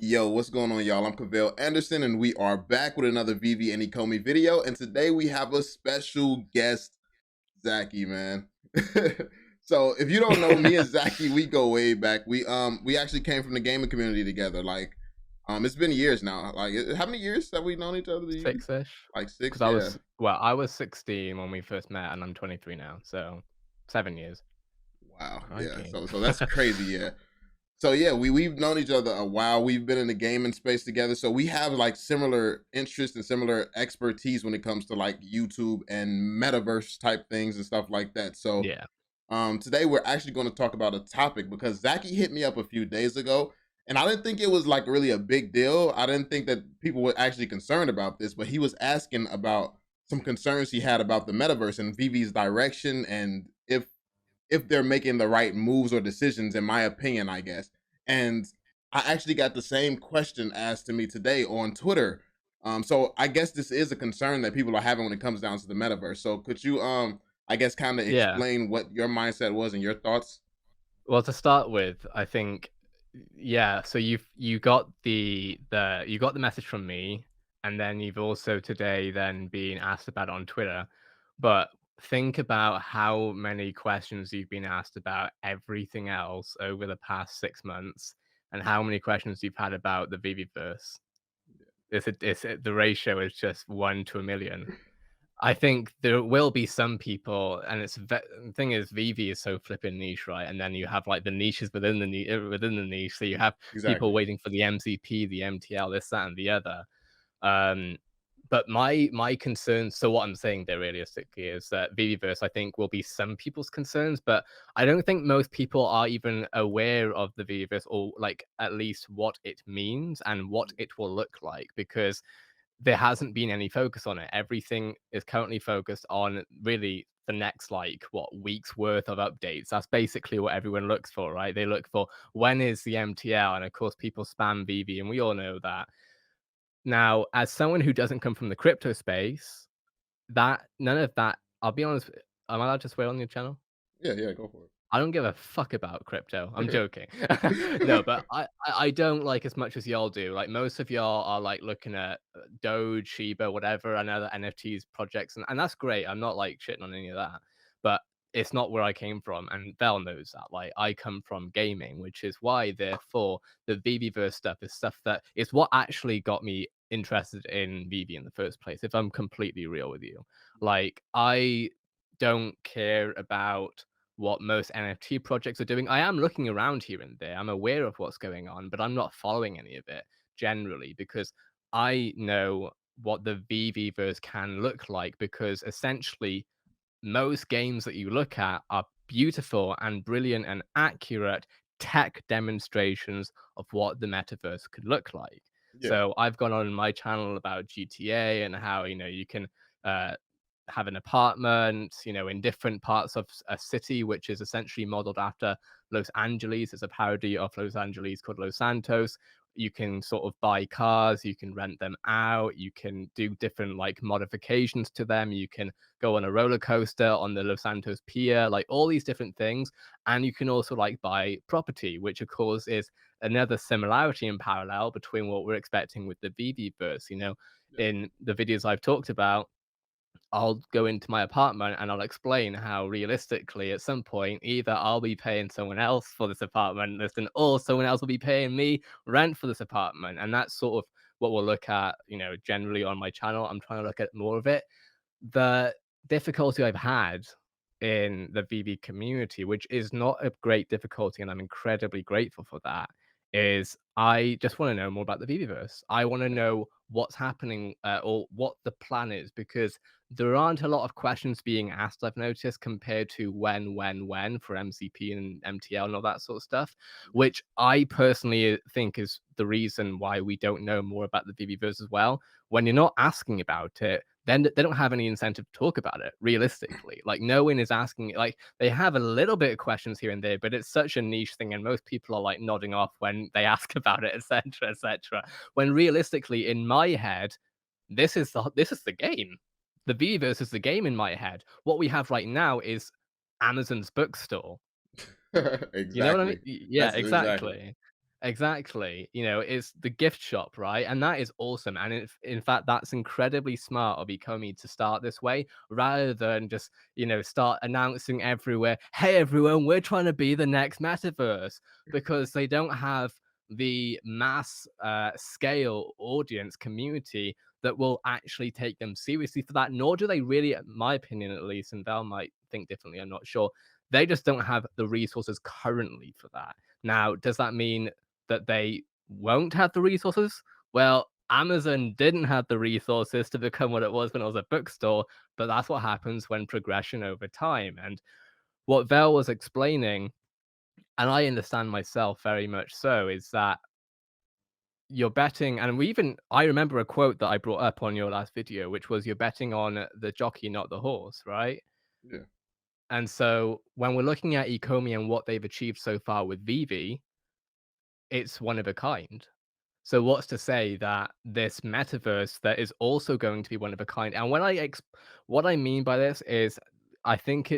Yo, what's going on, y'all? I'm Cavell Anderson, and we are back with another VeVe and Ecomi video. And today we have a special guest, Zaki, man. So if you don't know, me and Zaki, we go way back. We actually came from the gaming community together. It's been years now. How many years have we known each other? 6-ish, Like six, because yeah. I was 16 when we first met, and I'm 23 now, so 7 years. Wow, yeah. Crikey. So that's crazy, yeah. So yeah, we've known each other a while. We've been in the gaming space together, so we have like similar interests and similar expertise when it comes to like YouTube and metaverse type things and stuff like that. So Yeah. today we're actually going to talk about a topic because Zaki hit me up a few days ago, and I didn't think it was like really a big deal. I didn't think that people were actually concerned about this, but he was asking about some concerns he had about the metaverse and VeVe's direction and if they're making the right moves or decisions, in my opinion, I guess. And I actually got the same question asked to me today on Twitter. So I guess this is a concern that people are having when it comes down to the metaverse. So could you, I guess, kind of Yeah. explain what your mindset was and your thoughts? Well, to start with, I think yeah, so you got the message from me, and then you've also today then been asked about it on Twitter, but think about how many questions you've been asked about everything else over the past 6 months, and how many questions you've had about the VeVeverse. The ratio is just 1 to a million. I think there will be some people, and the thing is, VeVe is so flipping niche, right? And then you have like the niches within the niche. So you have people Exactly. waiting for the MCP, the MTL, this, that, and the other. Um, but my concerns. So what I'm saying there realistically is that VeVeverse, I think, will be some people's concerns, but I don't think most people are even aware of the VeVeverse, or like at least what it means and what it will look like, because there hasn't been any focus on it. Everything is currently focused on really the next, like, what, week's worth of updates. That's basically what everyone looks for, right? They look for when is the MTL, and of course, people spam VV, and we all know that. Now, as someone who doesn't come from the crypto space, that none of that. I'll be honest. Am I allowed to swear on your channel? Yeah, yeah, go for I don't give a fuck about crypto. I'm it. joking. No, but I don't like as much as y'all do. Like most of y'all are like looking at Doge, Shiba, whatever, and other NFTs projects, and that's great. I'm not like shitting on any of that, but it's not where I came from, and Bell knows that. Like I come from gaming, which is why, therefore, the VeVeverse stuff is stuff that is what actually got me interested in VeVe in the first place. If I'm completely real with you, like I don't care about what most NFT projects are doing. I am looking around here and there. I'm aware of what's going on, but I'm not following any of it generally because I know what the VVverse can look like, because essentially most games that you look at are beautiful and brilliant and accurate tech demonstrations of what the metaverse could look like. Yeah, So I've gone on my channel about GTA and how, you can uh, have an apartment, in different parts of a city, which is essentially modeled after Los Angeles. It's a parody of Los Angeles called Los Santos. You can sort of buy cars, you can rent them out, you can do different like modifications to them, you can go on a roller coaster on the Los Santos Pier, like all these different things. And you can also like buy property, which of course is another similarity and parallel between what we're expecting with the VV-verse. yeah, In the videos I've talked about, I'll go into my apartment and I'll explain how realistically at some point either I'll be paying someone else for this apartment listen, or someone else will be paying me rent for this apartment. And that's sort of what we'll look at, generally on my channel. I'm trying to look at more of it. The difficulty I've had in the VB community, which is not a great difficulty, and I'm incredibly grateful for that, is I just want to know more about the VBverse. I want to know what's happening, or what the plan is, because there aren't a lot of questions being asked, I've noticed, compared to when for MCP and MTL and all that sort of stuff, yeah, which I personally think is the reason why we don't know more about the VBverse as well. When you're not asking about it, then they don't have any incentive to talk about it realistically. Like no one is asking, like they have a little bit of questions here and there, but it's such a niche thing, and most people are like nodding off when they ask about it, etc., etc. When realistically, in my head, this is the game. The Beavers is the game in my head. What we have right now is Amazon's bookstore. yeah. You know what I mean? Exactly. Yeah, That's exactly. exactly. Exactly. You know, it's the gift shop, right? And that is awesome. And in fact, that's incredibly smart of Ecomi to start this way rather than just, start announcing everywhere, hey, everyone, we're trying to be the next metaverse because they don't have the mass scale audience community that will actually take them seriously for that. Nor do they really, in my opinion at least, and Val might think differently, I'm not sure. They just don't have the resources currently for that. Now, does that mean that they won't have the resources? Well, Amazon didn't have the resources to become what it was when it was a bookstore, but that's what happens when progression over time. And what Vel was explaining, and I understand myself very much so, is that you're betting, and I remember a quote that I brought up on your last video, which was you're betting on the jockey, not the horse, right? Yeah, And so when we're looking at Ecomi and what they've achieved so far with VeVe, it's one of a kind. So what's to say that this metaverse that is also going to be one of a kind? And what I mean by this is, I think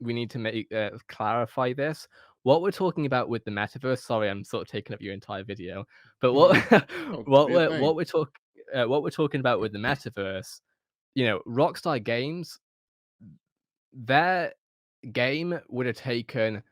we need to clarify this. What we're talking about with the metaverse. Sorry, I'm sort of taking up your entire video, but what no, do your thing. what we're talking about with the metaverse, Rockstar Games, their game would have taken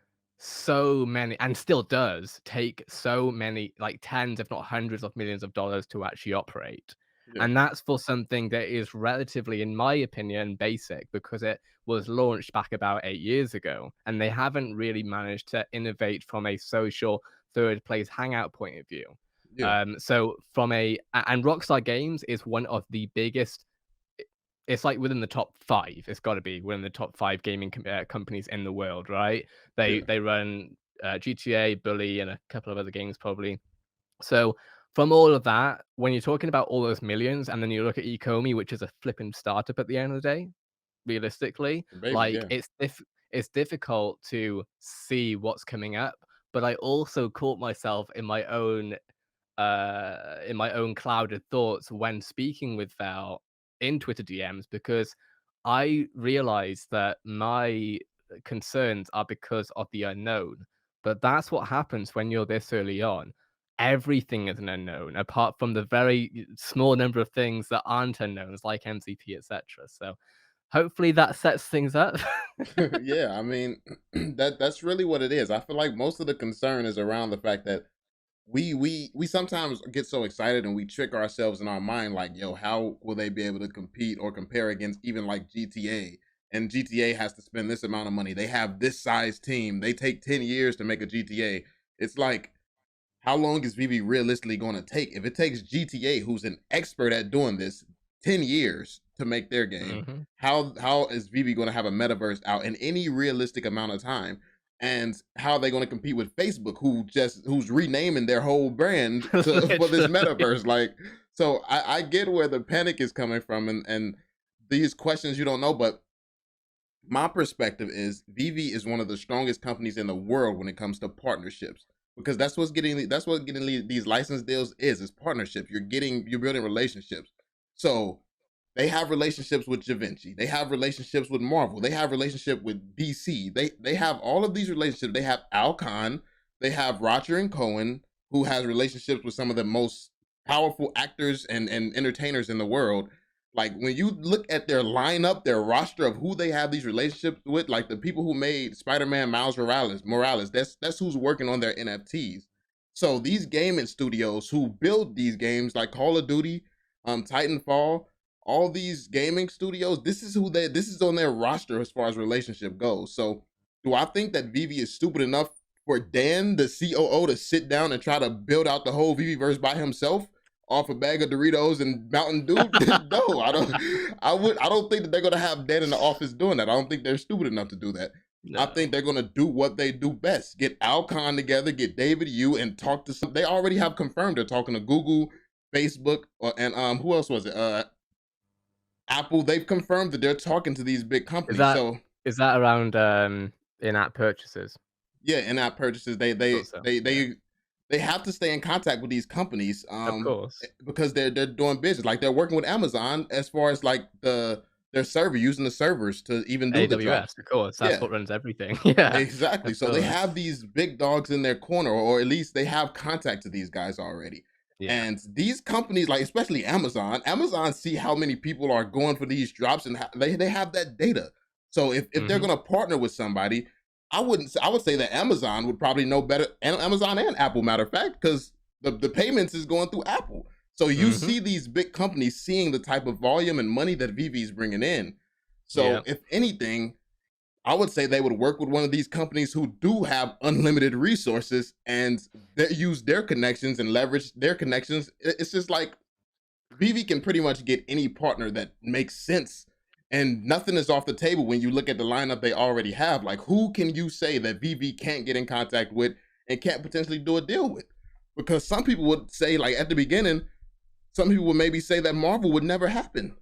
so many, and still does take so many, like tens, if not hundreds of millions of dollars to actually operate. Yeah, And that's for something that is relatively, in my opinion, basic because it was launched back about 8 years ago. And they haven't really managed to innovate from a social third place hangout point of view. yeah, So and Rockstar Games is one of the biggest, it's like within the top 5. It's gotta be within the top 5 gaming companies in the world, right? They yeah, they run, GTA, Bully, and a couple of other games probably. So, from all of that, when you're talking about all those millions, and then you look at Ecomi, which is a flipping startup at the end of the day, realistically, baby, like, yeah. it's difficult to see what's coming up, but I also caught myself in my own clouded thoughts when speaking with Val in Twitter DMs because I realized that my concerns are because of the unknown. But that's what happens when you're this early on. Everything is an unknown, apart from the very small number of things that aren't unknowns, like MCP, etc. So hopefully that sets things up. Yeah, I mean, that's really what it is. I feel like most of the concern is around the fact that we sometimes get so excited and we trick ourselves in our mind like, yo, how will they be able to compete or compare against even like GTA? And GTA has to spend this amount of money. They have this size team. They take 10 years to make a GTA. It's like, how long is VeVe realistically going to take? If it takes GTA, who's an expert at doing this, 10 years to make their game, Mhm. how is VeVe going to have a metaverse out in any realistic amount of time? And how are they going to compete with Facebook, who's renaming their whole brand for this Literally. metaverse? Like, so I get where the panic is coming from, and these questions you don't know, but my perspective is VeVe is one of the strongest companies in the world when it comes to partnerships because that's what getting these license deals is partnerships. You're building relationships. So they have relationships with Javinci. They have relationships with Marvel. They have relationship with DC. They have all of these relationships. They have Alcon. They have Roger and Cohen, who has relationships with some of the most powerful actors and entertainers in the world. Like when you look at their lineup, their roster of who they have these relationships with, like the people who made Spider-Man Miles Morales, that's who's working on their NFTs. So these gaming studios who build these games like Call of Duty, Titanfall, all these gaming studios, this is on their roster as far as relationship goes. So do I think that VeVe is stupid enough for Dan, the COO, to sit down and try to build out the whole VeVe by himself? Off a bag of Doritos and Mountain Dew? No, I don't. I don't think that they're gonna have Dan in the office doing that. I don't think they're stupid enough to do that. I think No. they're gonna do what they do best: get Alcon together, get David Yu, and talk to some. They already have confirmed they're talking to Google, Facebook, and who else was it? Apple. They've confirmed that they're talking to these big Is companies. that So is that around, in-app purchases? yeah, in-app purchases. I thought so, yeah. They have to stay in contact with these companies Of course. because they're doing business. Like they're working with Amazon as far as like their server, using the servers to even do the AWS, drops. of course, that's Yeah. what runs everything. Yeah, Exactly. of So they course. have these big dogs in their corner, or at least they have contact to these guys already. Yeah. And these companies, like especially Amazon see how many people are going for these drops, and they have that data. So if they're Mhm. going to partner with somebody, I would say that Amazon would probably know better, and Amazon and Apple, matter of fact, because the payments is going through Apple. So you Mhm. see these big companies seeing the type of volume and money that VeVe is bringing in. So Yep. if anything, I would say they would work with one of these companies who do have unlimited resources, and they use their connections and leverage their connections. It's just like VeVe can pretty much get any partner that makes sense, and nothing is off the table when you look at the lineup they already have. Like, who can you say that VeVe can't get in contact with and can't potentially do a deal with? Because some people would say, like at the beginning, some people would maybe say that Marvel would never happen.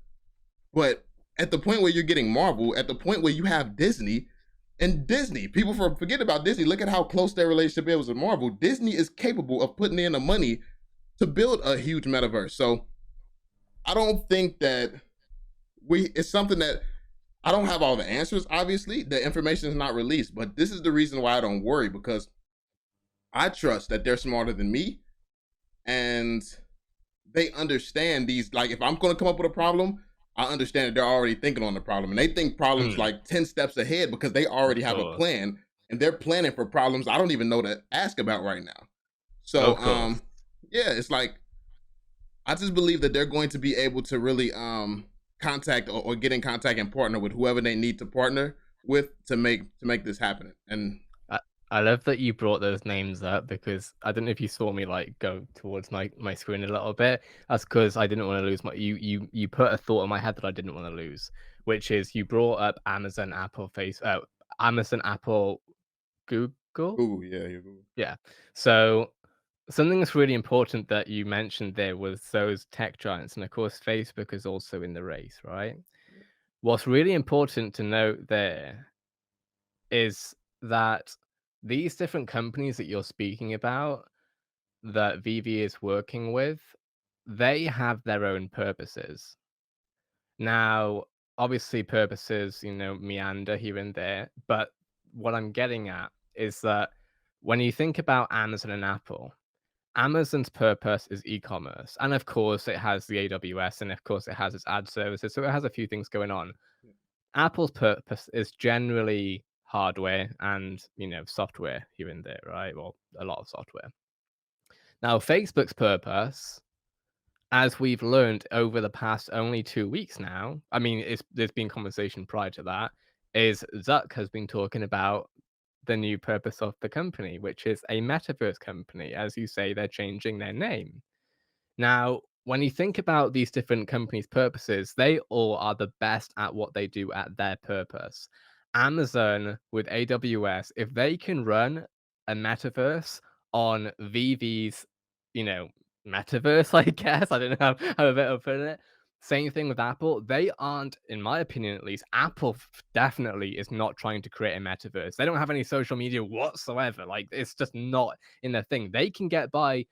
But at the point where you're getting Marvel, at the point where you have Disney, and Disney, people forget about Disney. Look at how close their relationship is with Marvel. Disney is capable of putting in the money to build a huge metaverse. So I don't think that it's something that I don't have all the answers. Obviously, the information is not released, but this is the reason why I don't worry, because I trust that they're smarter than me, and they understand these. Like, if I'm going to come up with a problem, I understand that they're already thinking on the problem, and they think problems Mm, like 10 steps ahead, because they of already have a course. plan, and they're planning for problems I don't even know to ask about right now. So Of course. yeah, it's like I just believe that they're going to be able to really contact, or get in contact and partner with whoever they need to partner with to make this happen. And I I love that you brought those names up because I don't know if you saw me, like, go towards my screen a little bit. That's because I didn't wanna lose my you put a thought in my head that I didn't wanna lose, which is you brought up Amazon, Apple, Google? Google, yeah, you're Google. Yeah. So, something that's really important that you mentioned there was those tech giants, and of course, Facebook is also in the race, right? What's really important to note there is that these different companies that you're speaking about, that VeVe is working with, they have their own purposes. Now, obviously, purposes, meander here and there, but what I'm getting at is that when you think about Amazon and Apple, Amazon's purpose is e-commerce, and of course, it has the AWS, and of course, it has its ad services, so it has a few things going on. Apple's purpose is generally hardware and, software here and there, right? Well, a lot of software. Now, Facebook's purpose, as we've learned over the past only 2 weeks now, I mean, there's been conversation prior to that, is Zuck has been talking about the new purpose of the company, which is a metaverse company. As you say, they're changing their name. Now, when you think about these different companies' purposes, they all are the best at what they do at their purpose. Amazon with AWS, if they can run a metaverse on VV's, you know, metaverse, I guess. I don't know how better put it. Same thing with Apple. They aren't, in my opinion at least, Apple definitely is not trying to create a metaverse. They don't have any social media whatsoever. Like, it's just not in their thing. They can get by.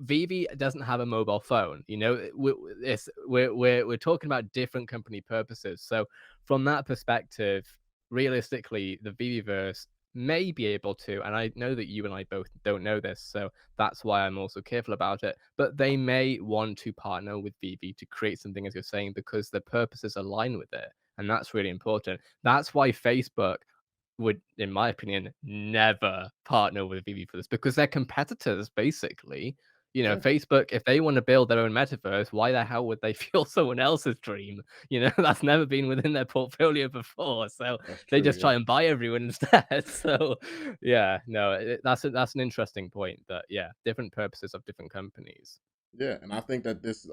VeVe doesn't have a mobile phone. We're talking about different company purposes. So from that perspective, realistically, the VeVeverse may be able to, and I know that you and I both don't know this, so that's why I'm also careful about it. But they may want to partner with VeVe to create something, as you're saying, because the purposes align with it, and that's really important. That's why Facebook would, in my opinion, never partner with VeVe for this because they're competitors, basically. Yeah, Facebook, if they want to build their own metaverse, why the hell would they fuel someone else's dream? That's never been within their portfolio before. So that's they true. just Yeah. try and buy everyone instead. So yeah, no, that's an interesting point that yeah, different purposes of different companies. Yeah, and I think that this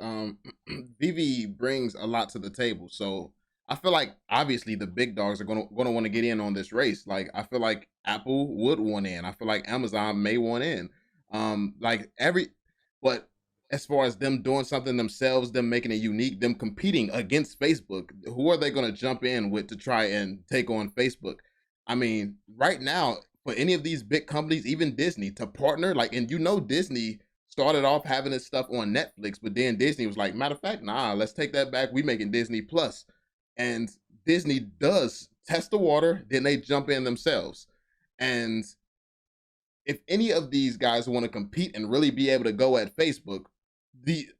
Vivi brings a lot to the table. So I feel like obviously the big dogs are gonna want to get in on this race. Like I feel like Apple would want in. I feel like Amazon may want in. Like but as far as them doing something themselves, them making it unique, them competing against Facebook, who are they gonna jump in with to try and take on Facebook? I mean, right now, for any of these big companies, even Disney, to partner, like, and Disney started off having this stuff on Netflix, but then Disney was like, matter of fact, nah, let's take that back. We making Disney Plus. And Disney does test the water, then they jump in themselves. And if any of these guys want to compete and really be able to go at Facebook,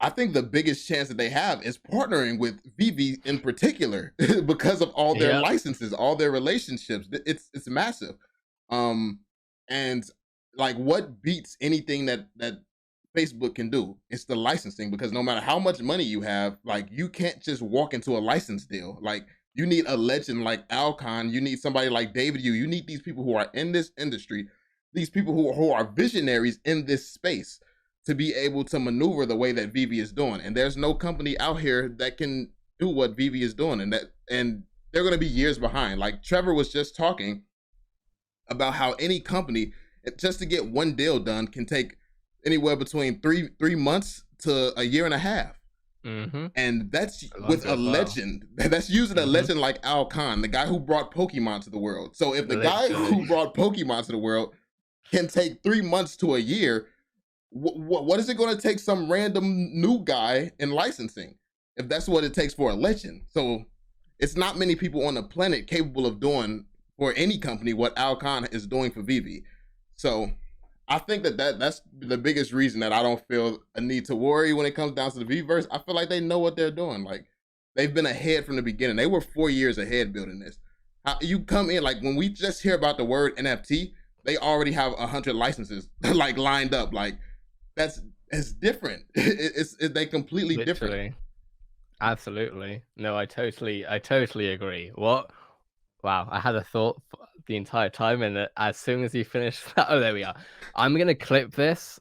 I think the biggest chance that they have is partnering with VeVe in particular because of all their Yep. licenses, all their relationships. It's massive. Um and like what beats anything that Facebook can do? It's the licensing, because no matter how much money you have, like you can't just walk into a license deal. Like you need a legend like Alcon, you need somebody like David you need these people who are in this industry, these people who are visionaries in this space to be able to maneuver the way that VeVe is doing. And there's no company out here that can do what VeVe is doing, and they're going to be years behind. Like Trevor was just talking about how any company, just to get one deal done, can take anywhere between three months to a year and a half. Mm-hmm. And that's with Longer a as well. legend. That's using a Mm-hmm. legend like Al Khan, the guy who brought Pokemon to the world. So if the guy Literally. who brought Pokemon to the world can take 3 months to a year, what is it going to take some random new guy in licensing if that's what it takes for a legend? So it's not many people on the planet capable of doing for any company what Al Khan is doing for VeVe. So I think that's the biggest reason that I don't feel a need to worry when it comes down to the VeVerse. I feel like they know what they're doing. Like they've been ahead from the beginning. They were 4 years ahead building this. You come in, like when we just hear about the word NFT, they already have 100 licenses like lined up. Like that's it's different. They completely different. Literally. Absolutely. No, I totally agree. What? Wow, I had a thought the entire time, and as soon as you finish that, oh, there we are. I'm gonna clip this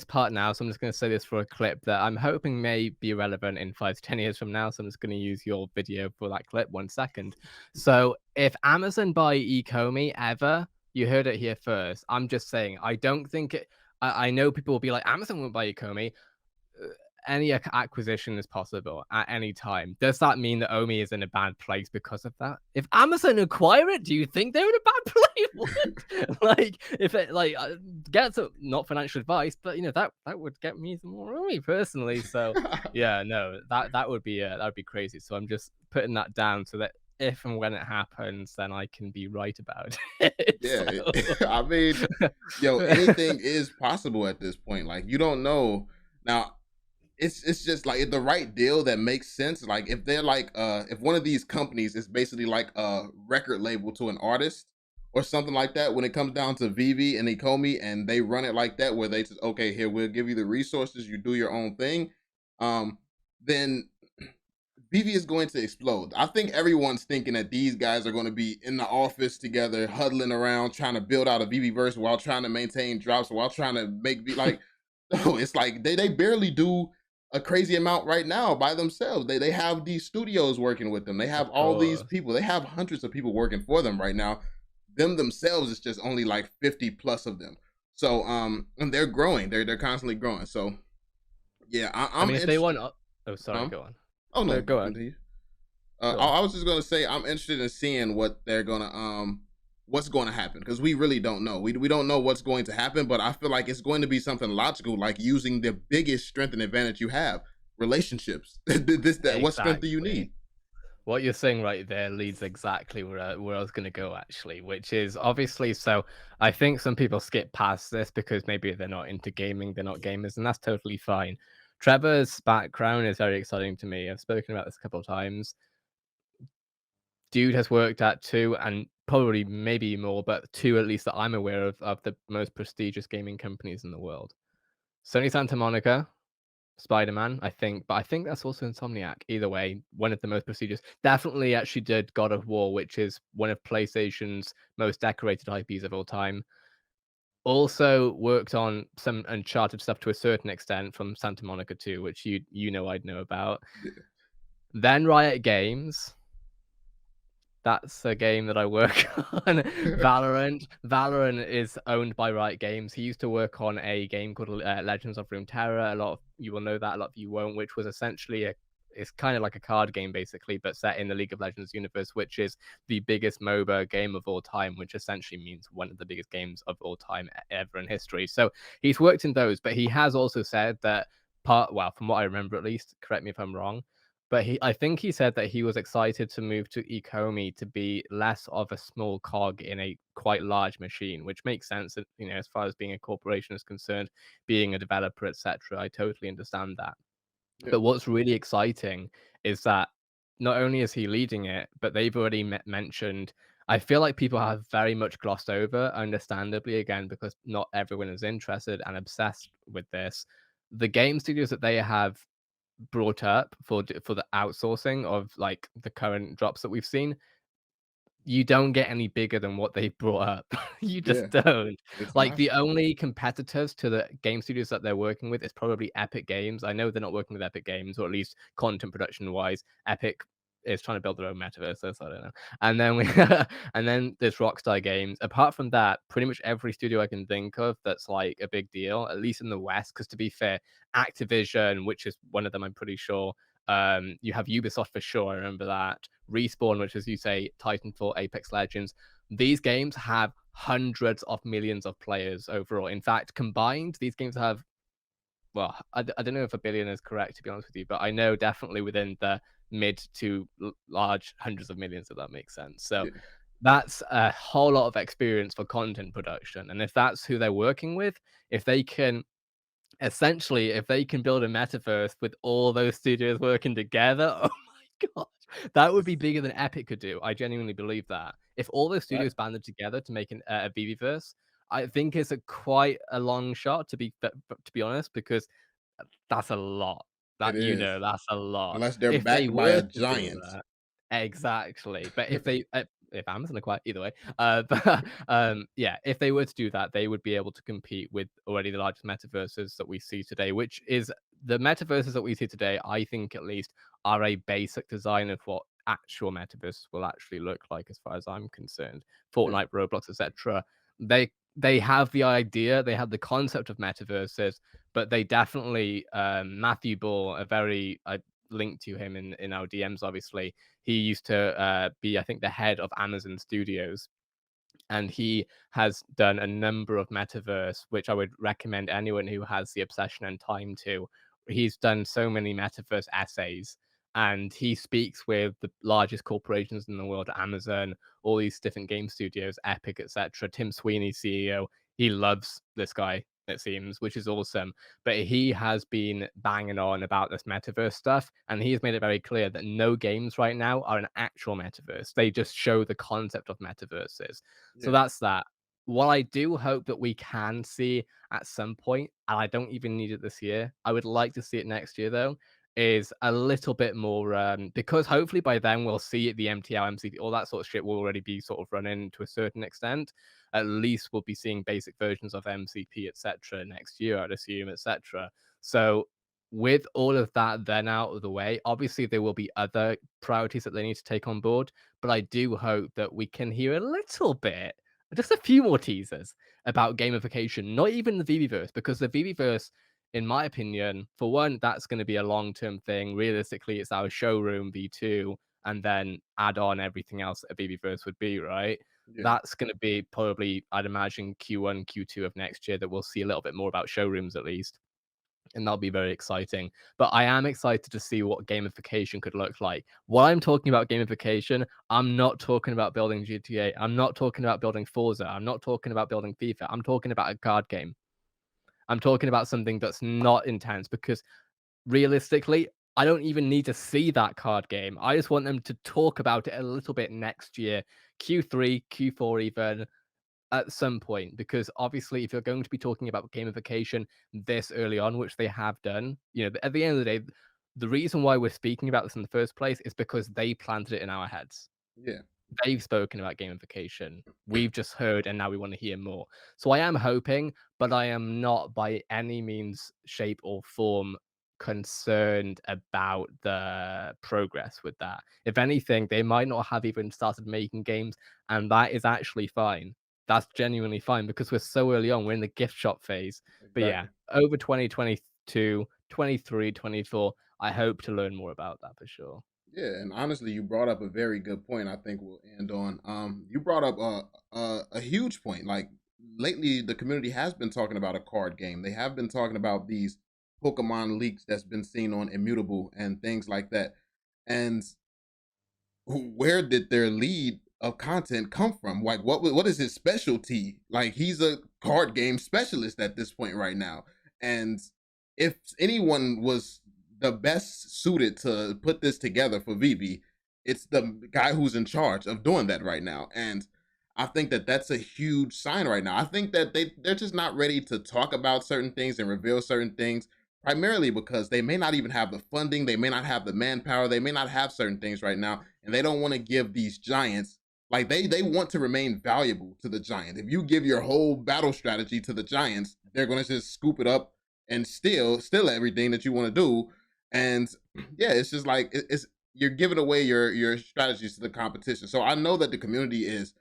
part now, so I'm just gonna say this for a clip that I'm hoping may be relevant in 5 to 10 years from now. So I'm just gonna use your video for that clip. 1 second. So if Amazon buy Ecomi ever, you heard it here first. I'm just saying, I don't think it. I know people will be like, Amazon won't buy Ecomi. Any acquisition is possible at any time. Does that mean that Omi is in a bad place because of that? If Amazon acquire it, do you think they're in a bad place? What? Like, if it like get some not financial advice, but that would get me some more Omi personally. So yeah, no, that would be crazy. So I'm just putting that down so that if and when it happens, then I can be right about it. Yeah, So I mean, yo, anything is possible at this point. Like you don't know now. It's just like the right deal that makes sense. Like if they're like if one of these companies is basically like a record label to an artist or something like that, when it comes down to VeVe and Ecomi, and they run it like that, where they just, okay, here we'll give you the resources, you do your own thing, then VeVe is going to explode. I think everyone's thinking that these guys are going to be in the office together, huddling around, trying to build out a VeVe verse while trying to maintain drops, while trying to make like, no, it's like they barely do a crazy amount right now by themselves. They have these studios working with them. They have of all these course. people. They have hundreds of people working for them right now. Them themselves is just only like 50 plus of them. So and they're growing. They're constantly growing. So yeah, I I'm mean, if they want, interested. oh, sorry, Huh? go on. Oh No, no, go on. continue. Go I on. I was just gonna say I'm interested in seeing what they're gonna what's going to happen, because we really don't know. We don't know what's going to happen, but I feel like it's going to be something logical, like using the biggest strength and advantage you have, relationships. This that what strength do you Exactly. need? What you're saying right there leads exactly where I was going to go actually, which is obviously so. I think some people skip past this because maybe they're not into gaming, they're not gamers, and that's totally fine. Trevor's background is very exciting to me. I've spoken about this a couple of times. Dude has worked at two and probably maybe more, but two at least that I'm aware of the most prestigious gaming companies in the world. Sony Santa Monica, Spider-Man, I think, but I think that's also Insomniac. Either way, one of the most prestigious. Definitely actually did God of War, which is one of PlayStation's most decorated IPs of all time. Also worked on some Uncharted stuff to a certain extent from Santa Monica 2, which I'd know about. Yeah. Then Riot Games, that's a game that I work on. Valorant. Valorant is owned by Riot Games. He used to work on a game called Legends of Runeterra. A lot of you will know that, a lot of you won't, which was essentially it's kind of like a card game basically, but set in the League of Legends universe, which is the biggest MOBA game of all time, which essentially means one of the biggest games of all time ever in history. So he's worked in those, but he has also said that from what I remember at least, correct me if I'm wrong, But I think he said that he was excited to move to Ecomi to be less of a small cog in a quite large machine, which makes sense, as far as being a corporation is concerned, being a developer, etc. I totally understand that. Yeah, But what's really exciting is that not only is he leading it, but they've already mentioned. I feel like people have very much glossed over, understandably, again, because not everyone is interested and obsessed with this. The game studios that they have brought up for the outsourcing of like the current drops that we've seen, you don't get any bigger than what they brought up. You yeah, just don't. it's Like, the massive. only competitors to the game studios that they're working with is probably Epic Games. I know they're not working with Epic Games, or at least content production-wise. Epic is trying to build their own metaverse, so I don't know. And then we and then there's Rockstar Games. Apart from that, pretty much every studio I can think of that's, like, a big deal, at least in the West. Because to be fair, Activision, which is one of them, I'm pretty sure, you have Ubisoft for sure, I remember that. Respawn, which, as you say, Titanfall, Apex Legends. These games have hundreds of millions of players overall. In fact, combined, these games have, well, I don't know if a billion is correct, to be honest with you, but I know definitely within the mid to large hundreds of millions, if that makes sense. So Yeah, that's a whole lot of experience for content production. And if that's who they're working with, if they can essentially, if they can build a metaverse with all those studios working together, oh my gosh, that would be bigger than Epic could do. I genuinely believe that. If all those studios right. banded together to make a VeVeverse, I think it's a quite a long shot to be honest, because that's a lot. It is, That's a lot. unless they're If they backed by were a to do giant. that exactly, but if Amazon acquire either way, but, yeah, if they were to do that, they would be able to compete with already the largest metaverses that we see today, which is the metaverses that we see today, I think at least, are a basic design of what actual metaverse will actually look like as far as I'm concerned. Yeah, Fortnite, Roblox, etc. They have the idea, they have the concept of metaverses, but they definitely, Matthew Ball, a very I linked to him in our DMs, obviously. He used to be, I think, the head of Amazon Studios, and he has done a number of metaverse, which I would recommend anyone who has the obsession and time to. He's done so many metaverse essays, and he speaks with the largest corporations in the world, Amazon, all these different game studios, Epic, etc. Tim Sweeney, CEO, he loves this guy, it seems, which is awesome. But he has been banging on about this metaverse stuff, and he has made it very clear that no games right now are an actual metaverse. They just show the concept of metaverses. So yeah, that's that. What I do hope that we can see at some point, and I don't even need it this year, I would like to see it next year though, is a little bit more because hopefully by then we'll see the MTL, MCP, all that sort of shit will already be sort of running to a certain extent. At least we'll be seeing basic versions of MCP, etc. next year, I'd assume, etc. So with all of that then out of the way, obviously there will be other priorities that they need to take on board, but I do hope that we can hear a little bit, just a few more teasers about gamification, not even the VeVeverse, because the VeVeverse, in my opinion, for one, that's going to be a long-term thing. Realistically, it's our showroom V2, and then add on everything else that a VeVeverse would be, right? yeah, That's going to be probably, I'd imagine, Q1, Q2 of next year that we'll see a little bit more about showrooms at least, and that'll be very exciting. But I am excited to see what gamification could look like. While I'm talking about gamification, I'm not talking about building GTA. I'm not talking about building Forza. I'm not talking about building FIFA. I'm talking about a card game. I'm talking about something that's not intense because realistically, I don't even need to see that card game. I just want them to talk about it a little bit next year, Q3, Q4 even, at some point, because obviously if you're going to be talking about gamification this early on, which they have done, at the end of the day, the reason why we're speaking about this in the first place is because they planted it in our heads. yeah, They've spoken about gamification. We've just heard, and now we want to hear more. So I am hoping, but I am not by any means, shape, or form concerned about the progress with that. If anything, they might not have even started making games, and that is actually fine. That's genuinely fine because we're so early on. We're in the gift shop phase. But yeah, exactly. over 2022, 23, 24, I hope to learn more about that for sure. Yeah, and honestly, you brought up a very good point. I think we'll end on. You brought up a huge point. Like lately, the community has been talking about a card game. They have been talking about these Pokemon leaks that's been seen on Immutable and things like that. And where did their lead of content come from? Like, what is his specialty? Like, he's a card game specialist at this point right now. And if anyone was the best suited to put this together for VeVe, it's the guy who's in charge of doing that right now. And I think that that's a huge sign right now. I think that they're just not ready to talk about certain things and reveal certain things, primarily because they may not even have the funding, they may not have the manpower, they may not have certain things right now, and they don't want to give these giants, like, they want to remain valuable to the giant. If you give your whole battle strategy to the giants, they're going to just scoop it up and steal everything that you want to do. And yeah, it's just like it's you're giving away your strategies to the competition. So I know that the community is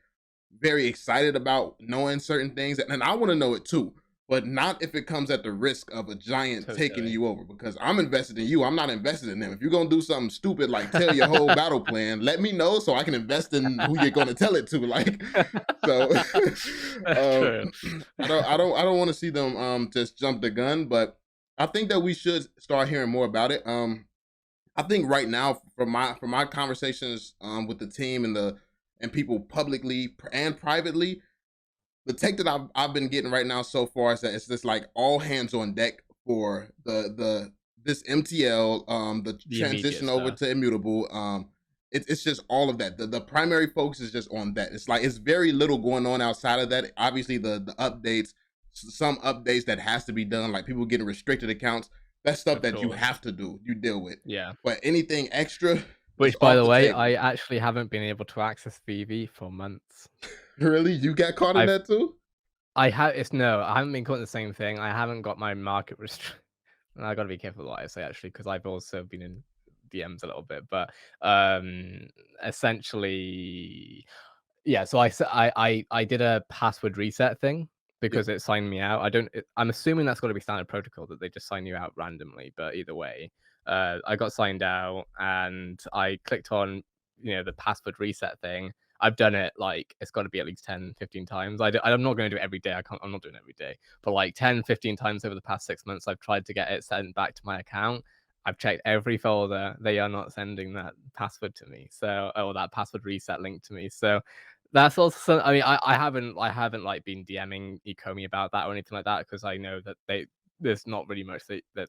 very excited about knowing certain things, and I want to know it too, but not if it comes at the risk of a giant taking Totally. you over, because I'm invested in you. I'm not invested in them. If you're gonna do something stupid like tell your whole battle plan, let me know so I can invest in who you're gonna tell it to. Like, so um True. I don't want to see them just jump the gun, but I think that we should start hearing more about it. I think right now, from my conversations with the team and people publicly and privately, the take that I've been getting right now so far is that it's just like all hands on deck for the this MTL, the The immediate transition over stuff. to immutable. It's just all of that. The primary focus is just on that. It's like it's very little going on outside of that. Obviously, the updates, some updates that has to be done, like people getting restricted accounts. That's stuff Of that you course. have to do. You deal with. Yeah. But anything extra is Which, by off the the way, table. I actually haven't been able to access VeVe for months. Really, you got caught in I've that too? I have it's no, I haven't been caught in the same thing. I haven't got my market I gotta be careful what I say actually, because I've also been in DMs a little bit, but essentially, yeah. So I did a password reset thing Yeah. because it signed me out. I don't. I'm assuming that's got to be standard protocol that they just sign you out randomly. But either way, I got signed out and I clicked on the password reset thing. I've done it like it's got to be at least 10, 15 times. I'm not going to do it every day. I'm not doing it every day, but like 10, 15 times over the past 6 months, I've tried to get it sent back to my account. I've checked every folder. They are not sending that password to me. So, or that password reset link to me. So that's also I mean, I haven't like been DMing Ecomi about that or anything like that because I know that there's not really much that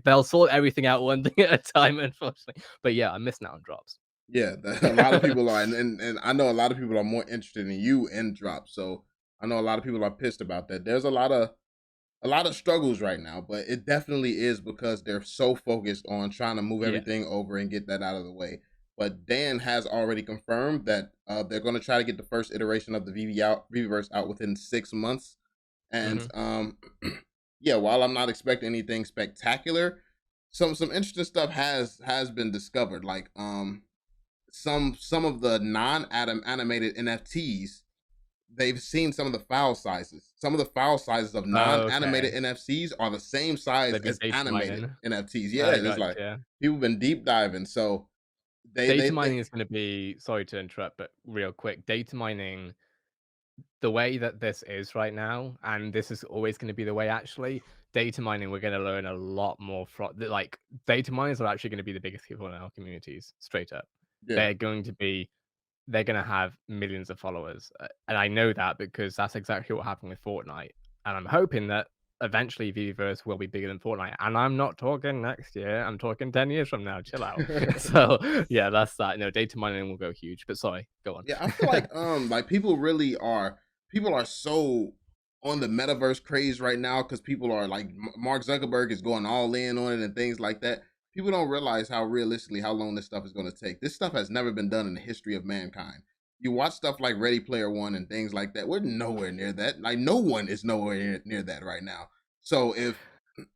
they'll sort everything out one thing at a time, unfortunately. But yeah, I'm missing out on drops. Yeah, a lot of people are, and I know a lot of people are more interested in you in drop. So I know a lot of people are pissed about that. There's a lot of struggles right now, but it definitely is because they're so focused on trying to move Yeah, everything over and get that out of the way. But Dan has already confirmed that they're going to try to get the first iteration of the VeVeverse out within 6 months. And hmm yeah, while I'm not expecting anything spectacular, some interesting stuff has been discovered. Like some of the non-animated NFTs, they've seen some of the file sizes. Some of the file sizes of non-animated Okay. NFTs are the same size They've been as data animated mining. NFTs. Yeah, I it's got like yeah. people been deep diving. So Data they mining is going to be. Sorry to interrupt, but real quick, data mining the way that this is right now, and this is always going to be the way actually, data mining, we're going to learn a lot more from like data miners are actually going to be the biggest people in our communities, straight up. yeah. They're going to be they're going to have millions of followers. And I know that because that's exactly what happened with Fortnite. And I'm hoping that eventually VVverse will be bigger than Fortnite. And I'm not talking next year. I'm talking 10 years from now. Chill out. So yeah, that's that. No, data mining will go huge. But sorry, go Yeah, I feel on. like people are so on the metaverse craze right now because people are like Mark Zuckerberg is going all in on it and things like that. People don't realize how realistically how long this stuff is going to take. This stuff has never been done in the history of mankind. You watch stuff like Ready Player One and things like that. We're nowhere near that. Like no one is nowhere near that right now. So if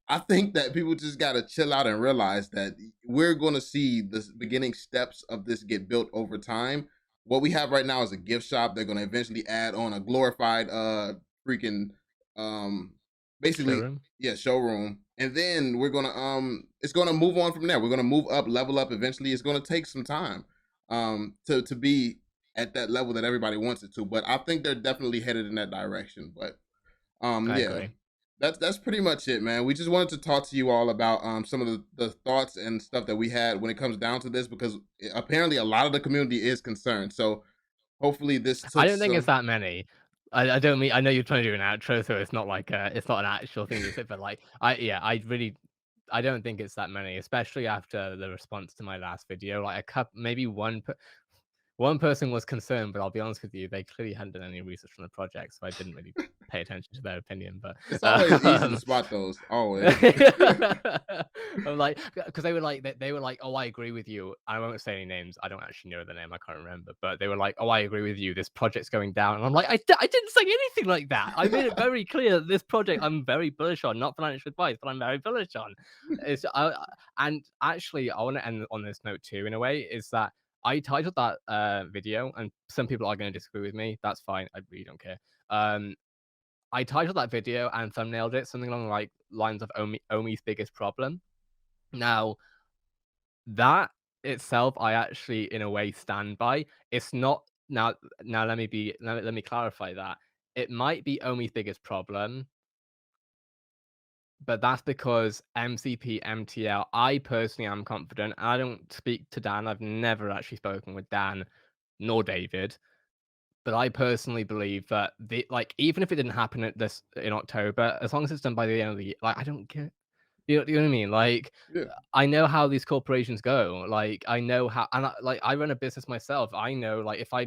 I think that people just got to chill out and realize that we're going to see the beginning steps of this get built over time. What we have right now is a gift shop. They're going to eventually add on a glorified freaking um basically, Showroom. yeah, showroom. And then we're going to it's going to move on from there. We're going to move up, level up eventually. It's going to take some time to be at that level that everybody wants it to, but I think they're definitely headed in that direction. But I yeah, agree. That's pretty much it, man. We just wanted to talk to you all about some of the thoughts and stuff that we had when it comes down to this, because apparently a lot of the community is concerned. So hopefully this I took don't think it's some. that many. I don't mean I know you're trying to do an outro, so it's not like it's not an actual thing to say, but like I really I don't think it's that many, especially after the response to my last video. Like a couple, maybe one person was concerned, but I'll be honest with you, they clearly hadn't done any research on the project, so I didn't really pay attention to their opinion. But It's always easy to um, spot those. Always. I'm like, because they were like, they were like, oh, I agree with you. I won't say any names. I don't actually know the name. I can't remember. But they were like, oh, I agree with you. This project's going down. And I'm like, I didn't say anything like that. I made it very clear that this project I'm very bullish on, not financial advice, but I'm very bullish on. It's and actually, I want to end on this note too. In a way, is that I titled that video, and some people are going to disagree with me. That's fine. I really don't care. I titled that video and thumbnailed it something along the like lines of Omi's biggest problem. Now, that itself, I actually, in a way, stand by. It's not now. Let me clarify that. It might be Omi's biggest problem, but that's because MCP, MTL. I personally am confident. I don't speak to Dan. I've never actually spoken with Dan nor David. But I personally believe that the like, even if it didn't happen at this in October, as long as it's done by the end of the year, like, I don't care. You know what I mean? Like, Yeah, I know how these corporations go. Like, I know how, and I run a business myself. I know, like, if I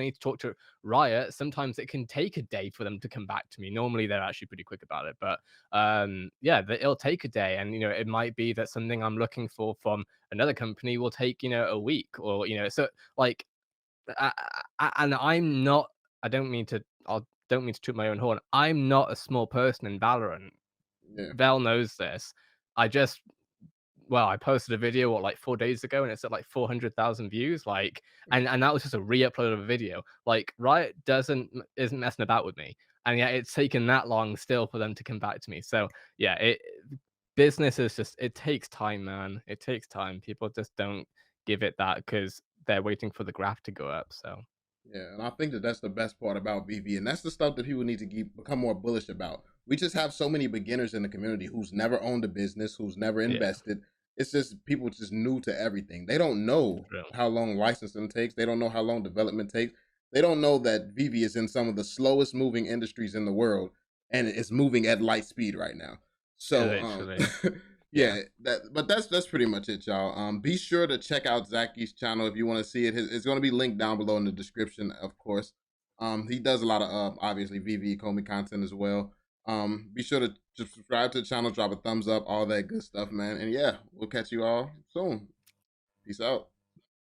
need to talk to Riot, sometimes it can take a day for them to come back to me. Normally, they're actually pretty quick about it, but yeah, it'll take a day, and it might be that something I'm looking for from another company will take a week, or so like and I'm not. I don't mean to. I don't mean to toot my own horn. I'm not a small person in Valorant. yeah, Val knows this. I just well, I posted a video like 4 days ago, and it's at like 400,000 views. Like, and that was just a re-upload of a video. Like, Riot isn't messing about with me, and yet it's taken that long still for them to come back to me. So yeah, business is just it takes time, man. It takes time. People just don't give it that because they're waiting for the graph to go up. So yeah. And I think that that's the best part about VV, and that's the stuff that people need to become more bullish about. We just have so many beginners in the community who's never owned a business, who's never yeah. invested. It's just people just new to everything. They don't know True. how long licensing takes. They don't know how long development takes. They don't know that VV is in some of the slowest moving industries in the world, and it's moving at light speed right now. So, Literally. Yeah. yeah, but that's pretty much it, y'all. Be sure to check out Zacky's channel if you want to see it. It's going to be linked down below in the description, of course. He does a lot of obviously VV Ecomi content as well. Be sure to subscribe to the channel, drop a thumbs up, all that good stuff, man. And yeah, we'll catch you all soon. Peace out.